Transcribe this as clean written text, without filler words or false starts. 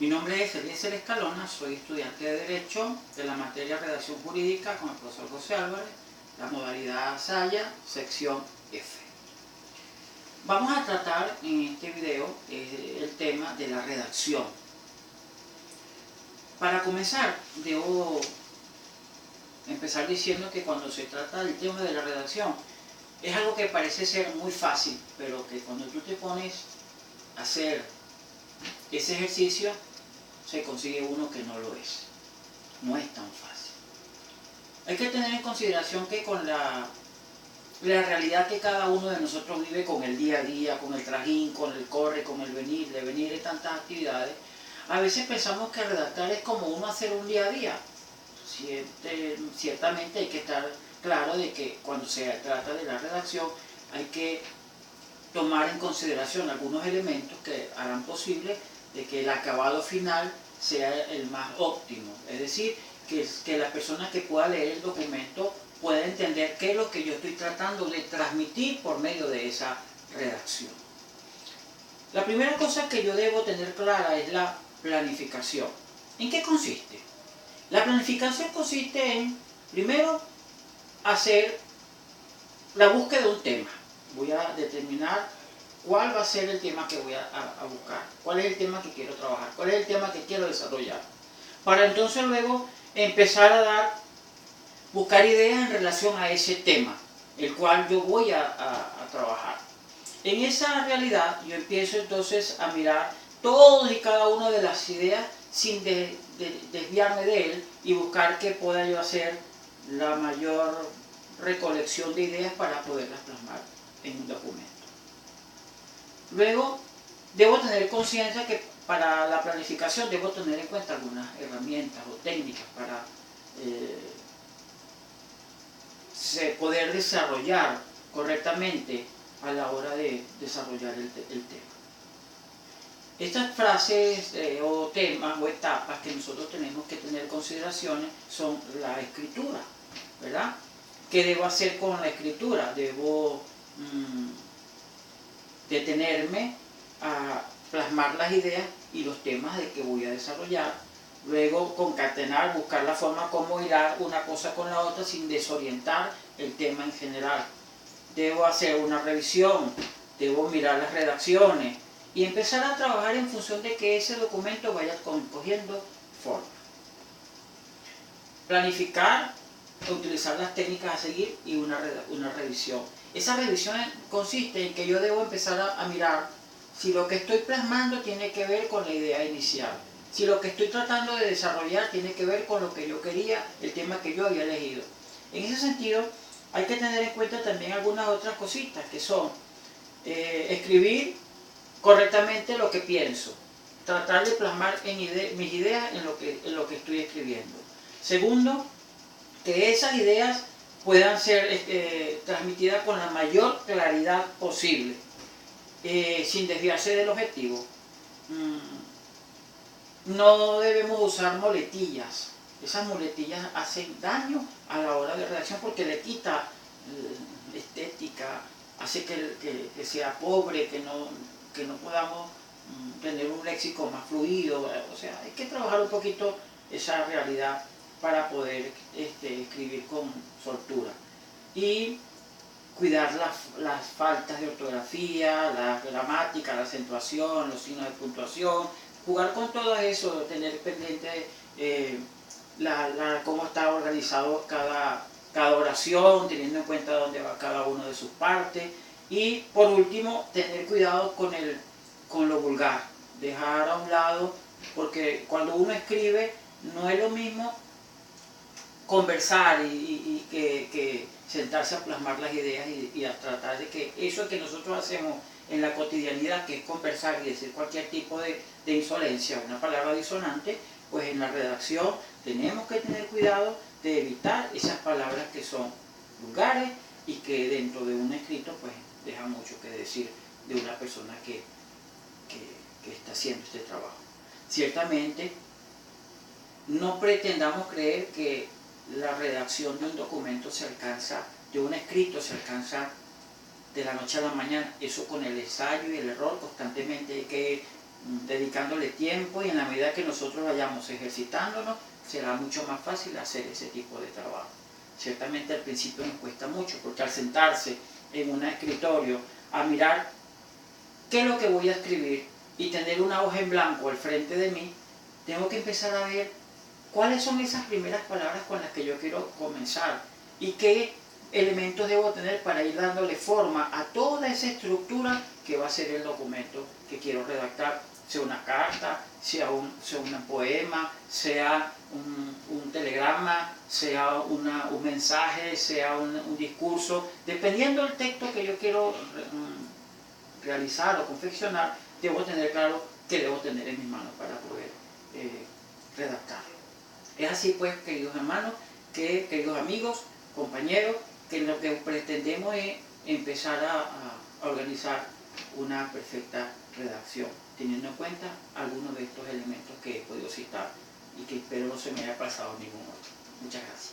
Mi nombre es Eliezer Escalona, soy estudiante de Derecho de la materia Redacción Jurídica con el profesor José Álvarez, la modalidad Saya, sección F. Vamos a tratar en este video el tema de la redacción. Para comenzar, debo empezar diciendo que cuando se trata del tema de la redacción, es algo que parece ser muy fácil, pero que cuando tú te pones a hacer ese ejercicio, se consigue uno que no lo es. No es tan fácil. Hay que tener en consideración que con la realidad que cada uno de nosotros vive con el día a día, con el trajín, con el corre, con el venir de tantas actividades, a veces pensamos que redactar es como uno hacer un día a día. Ciertamente hay que estar claro de que cuando se trata de la redacción hay que tomar en consideración algunos elementos que harán posible de que el acabado final sea el más óptimo, es decir, que la persona que pueda leer el documento pueda entender qué es lo que yo estoy tratando de transmitir por medio de esa redacción. La primera cosa que yo debo tener clara es la planificación. ¿En qué consiste? La planificación consiste en, primero, hacer la búsqueda de un tema. Voy a determinar cuál va a ser el tema que voy a buscar, cuál es el tema que quiero trabajar, cuál es el tema que quiero desarrollar. Para entonces luego empezar a buscar ideas en relación a ese tema, el cual yo voy a trabajar. En esa realidad yo empiezo entonces a mirar todas y cada una de las ideas sin desviarme de él y buscar que pueda yo hacer la mayor recolección de ideas para poderlas plasmar en un documento. Luego, debo tener conciencia que para la planificación debo tener en cuenta algunas herramientas o técnicas para poder desarrollar correctamente a la hora de desarrollar el tema. Estas frases o temas o etapas que nosotros tenemos que tener en consideración son la escritura, ¿verdad? ¿Qué debo hacer con la escritura? Debo detenerme a plasmar las ideas y los temas de que voy a desarrollar, luego concatenar, buscar la forma como hilar una cosa con la otra sin desorientar el tema en general. Debo hacer una revisión, debo mirar las redacciones y empezar a trabajar en función de que ese documento vaya cogiendo forma. Planificar, utilizar las técnicas a seguir y una revisión. Esa revisión consiste en que yo debo empezar a mirar si lo que estoy plasmando tiene que ver con la idea inicial, si lo que estoy tratando de desarrollar tiene que ver con lo que yo quería, el tema que yo había elegido. En ese sentido, hay que tener en cuenta también algunas otras cositas que son escribir correctamente lo que pienso, tratar de plasmar mis ideas en lo que estoy escribiendo. Segundo, que esas ideas puedan ser transmitidas con la mayor claridad posible, sin desviarse del objetivo. No debemos usar muletillas. Esas muletillas hacen daño a la hora de redacción porque le quita estética, hace que sea pobre, que no podamos tener un léxico más fluido. O sea, hay que trabajar un poquito esa realidad para poder escribir con soltura. Y cuidar las faltas de ortografía, la gramática, la acentuación, los signos de puntuación, jugar con todo eso, tener pendiente cómo está organizado cada oración, teniendo en cuenta dónde va cada una de sus partes. Y por último, tener cuidado con lo vulgar, dejar a un lado, porque cuando uno escribe no es lo mismo conversar y que sentarse a plasmar las ideas y a tratar de que eso que nosotros hacemos en la cotidianidad, que es conversar y decir cualquier tipo de insolencia, una palabra disonante, pues en la redacción tenemos que tener cuidado de evitar esas palabras que son vulgares y que dentro de un escrito pues deja mucho que decir de una persona que está haciendo este trabajo. Ciertamente, no pretendamos creer que la redacción de un documento se alcanza, de un escrito se alcanza de la noche a la mañana. Eso con el ensayo y el error constantemente hay que dedicándole tiempo, y en la medida que nosotros vayamos ejercitándonos, será mucho más fácil hacer ese tipo de trabajo. Ciertamente al principio nos cuesta mucho, porque al sentarse en un escritorio a mirar qué es lo que voy a escribir y tener una hoja en blanco al frente de mí, tengo que empezar a ver cuáles son esas primeras palabras con las que yo quiero comenzar y qué elementos debo tener para ir dándole forma a toda esa estructura que va a ser el documento que quiero redactar, sea una carta, sea un poema, sea un telegrama, sea un mensaje, sea un discurso. Dependiendo del texto que yo quiero realizar o confeccionar, debo tener claro qué debo tener en mis manos para poder redactarlo. Es así pues, queridos hermanos, queridos amigos, compañeros, que lo que pretendemos es empezar a organizar una perfecta redacción, teniendo en cuenta algunos de estos elementos que he podido citar y que espero no se me haya pasado ningún otro. Muchas gracias.